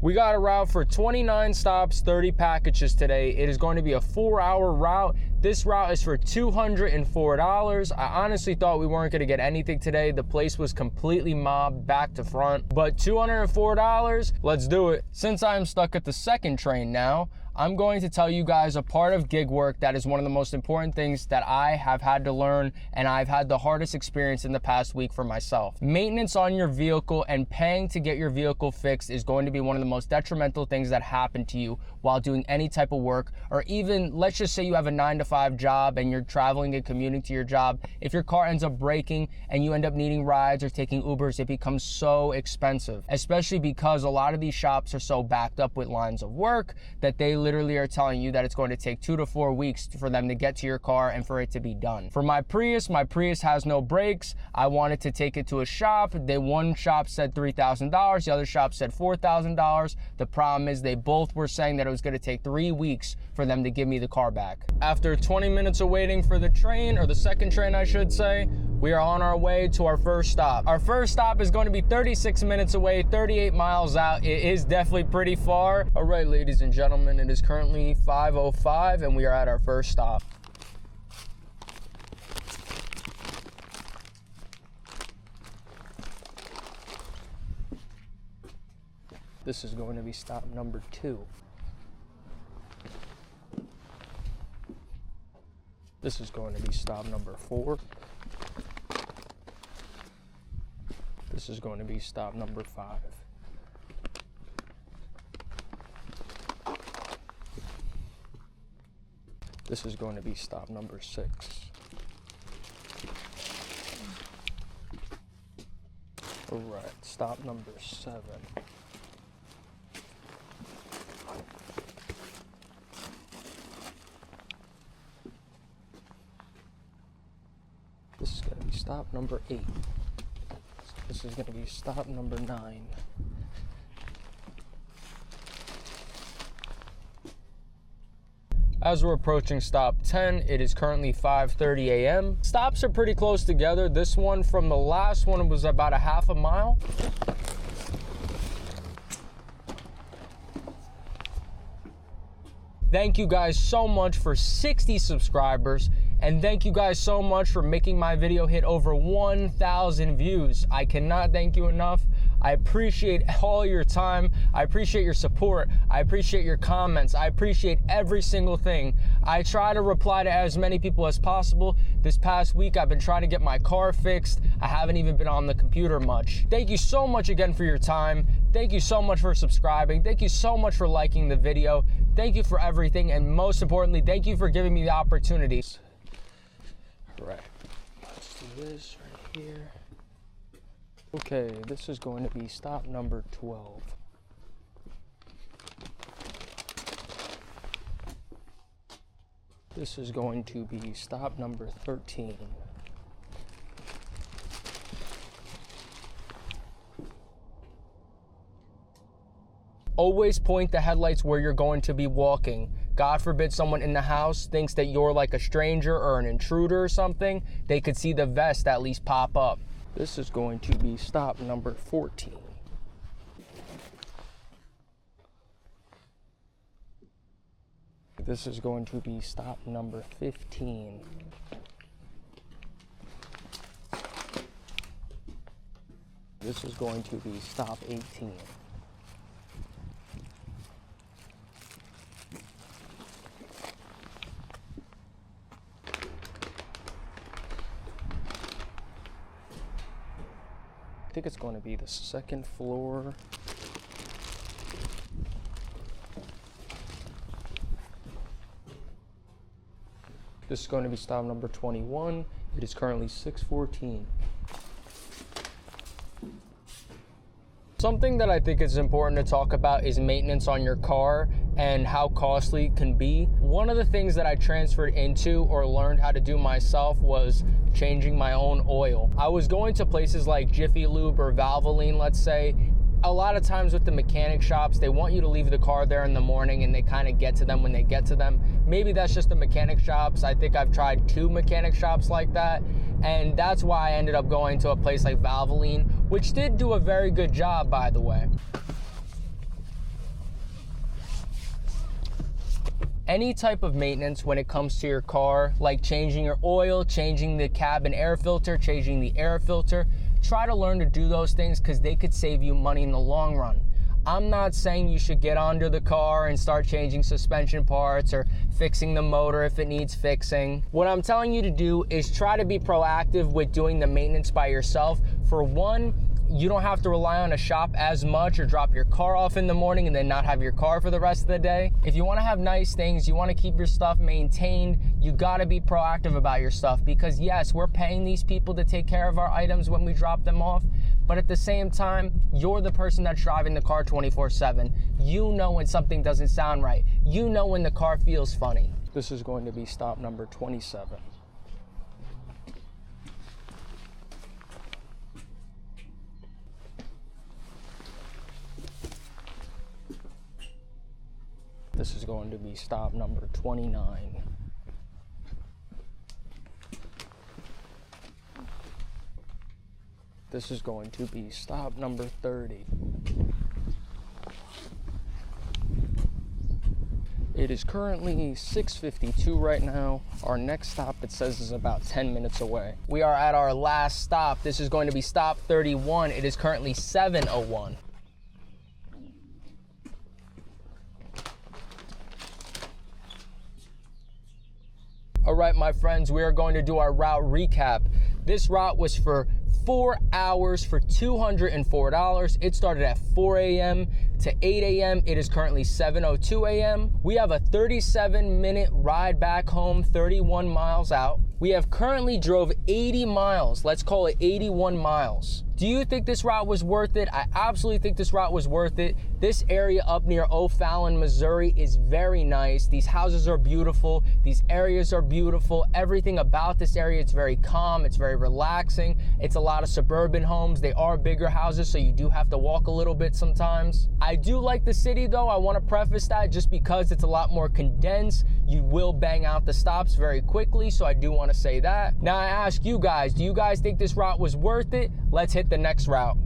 We got a route for 29 stops, 30 packages today. It is going to be a 4-hour route. This route is for $204. I honestly thought we weren't gonna get anything today. The place was completely mobbed back to front, but $204, let's do it. Since I'm stuck at the second train now, I'm going to tell you guys a part of gig work that is one of the most important things that I have had to learn, and I've had the hardest experience in the past week for myself. Maintenance on your vehicle and paying to get your vehicle fixed is going to be one of the most detrimental things that happen to you while doing any type of work, or even let's just say you have a 9-to-5 job and you're traveling and commuting to your job. If your car ends up breaking and you end up needing rides or taking Ubers, it becomes so expensive, especially because a lot of these shops are so backed up with lines of work that they literally are telling you that it's going to take 2 to 4 weeks for them to get to your car and for it to be done. For my Prius has no brakes. I wanted to take it to a shop. One shop said $3,000, the other shop said $4,000. The problem is they both were saying that it was going to take 3 weeks for them to give me the car back. After 20 minutes of waiting for the train, or the second train I should say, we are on our way to our first stop. Our first stop is going to be 36 minutes away, 38 miles out. It is definitely pretty far. All right, ladies and gentlemen, it is currently 5:05 and we are at our first stop. This is going to be stop number 2. This is going to be stop number 4. This is going to be stop number 5. This is going to be stop number 6. All right, stop number 7. This is going to be stop number 8. This is going to be stop number 9. As we're approaching stop 10, it is currently 5:30 a.m. Stops are pretty close together. This one from the last one was about a half a mile. Thank you guys so much for 60 subscribers, and thank you guys so much for making my video hit over 1,000 views. I cannot thank you enough. I appreciate all your time. I appreciate your support. I appreciate your comments. I appreciate every single thing. I try to reply to as many people as possible. This past week, I've been trying to get my car fixed. I haven't even been on the computer much. Thank you so much again for your time. Thank you so much for subscribing. Thank you so much for liking the video. Thank you for everything, and most importantly, thank you for giving me the opportunities. All right, let's do this right here. Okay, this is going to be stop number 12. This is going to be stop number 13. Always point the headlights where you're going to be walking. God forbid someone in the house thinks that you're like a stranger or an intruder or something. They could see the vest at least pop up. This is going to be stop number 14. This is going to be stop number 15. This is going to be stop 18. I think it's going to be the second floor. This is going to be stop number 21. It is currently 6:14. Something that I think is important to talk about is maintenance on your car and how costly it can be. One of the things that I transferred into or learned how to do myself was changing my own oil. I was going to places like Jiffy Lube or Valvoline, let's say. A lot of times with the mechanic shops, they want you to leave the car there in the morning and they kind of get to them when they get to them. Maybe that's just the mechanic shops. I think I've tried 2 mechanic shops like that, and that's why I ended up going to a place like Valvoline, which did do a very good job, by the way. Any type of maintenance when it comes to your car, like changing your oil, changing the cabin air filter, changing the air filter, try to learn to do those things because they could save you money in the long run. I'm not saying you should get under the car and start changing suspension parts or fixing the motor if it needs fixing. What I'm telling you to do is try to be proactive with doing the maintenance by yourself. For one, you don't have to rely on a shop as much or drop your car off in the morning and then not have your car for the rest of the day. If you want to have nice things, you want to keep your stuff maintained, you got to be proactive about your stuff, because yes, we're paying these people to take care of our items when we drop them off, but at the same time, you're the person that's driving the car 24/7. You know when something doesn't sound right. You know when the car feels funny. This is going to be stop number 27. This is going to be stop number 29. This is going to be stop number 30. It is currently 6:52 right now. Our next stop, it says, is about 10 minutes away. We are at our last stop. This is going to be stop 31. It is currently 7:01. All right, my friends, we are going to do our route recap. This route was for 4 hours for $204. It started at 4 a.m. to 8 a.m. It is currently 7:02 a.m. We have a 37-minute ride back home, 31 miles out. We have currently drove 80 miles. Let's call it 81 miles. Do you think this route was worth it? I absolutely think this route was worth it. This area up near O'Fallon, Missouri is very nice. These houses are beautiful. These areas are beautiful. Everything about this area, it's very calm. It's very relaxing. It's a lot of suburban homes. They are bigger houses, so you do have to walk a little bit sometimes. I do like the city though. I want to preface that just because it's a lot more condensed. You will bang out the stops very quickly, so I do want to say that. Now I ask you guys, do you guys think this route was worth it? Let's hit the next route.